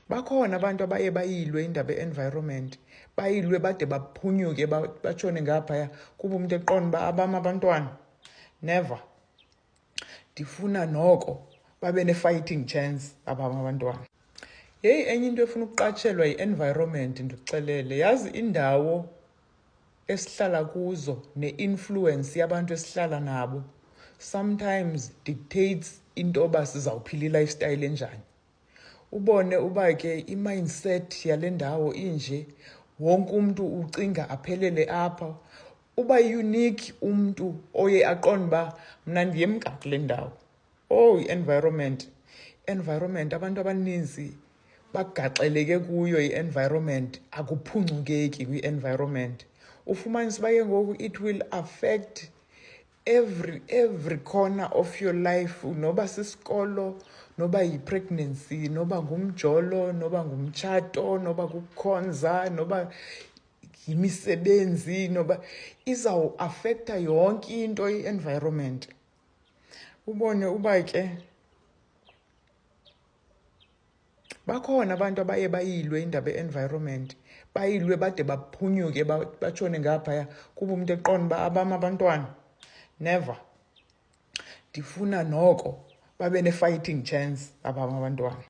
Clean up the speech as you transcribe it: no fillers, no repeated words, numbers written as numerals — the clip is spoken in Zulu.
Bakhona abantu abaye bayilwe indaba environment, bayilwe bade baphunyuke batshone ngaphaya kuba umuntu eqonda uba abam abantwana. Never. Ndifuna noko babe ne-fighting chance abam abantwana. Yeyi, enye into efuna ukuqatshelwa yi-environment, ndikuxelele. Yazi indawo esihlala kuzo ne-influence yabantu esihlala nabo sometimes dictates into yoba sizawuphila i-lifestyle enjani. Ubone uba ke i-mindset yale ndawo inje, wonke umntu ucinga aphelele apha. Uba unique umntu oye aqonda uba mna ndiyemka kule ndawo. Oh, i-environment. Environment, abantu abaninzi bagaxeleke kuyo i-environment, akuphungukeki kwi-environment. Ufumanise uba ke ngoku it will affect every corner of your life, noba sisikolo, noba yi-pregnancy, noba ngumjolo, noba ngumtshato, noba kukukhonza, noba yimisebenzi, noba izawuafektha yonke into i-environment. Ubone uba ke bakhona abantu abaye bayilwe indaba environment, bayilwe bade baphunyuke batshone ngaphaya kuba umuntu eqonda uba abam abantwana. Never. Ndifuna noko babe ne-fighting chance abam abantwana.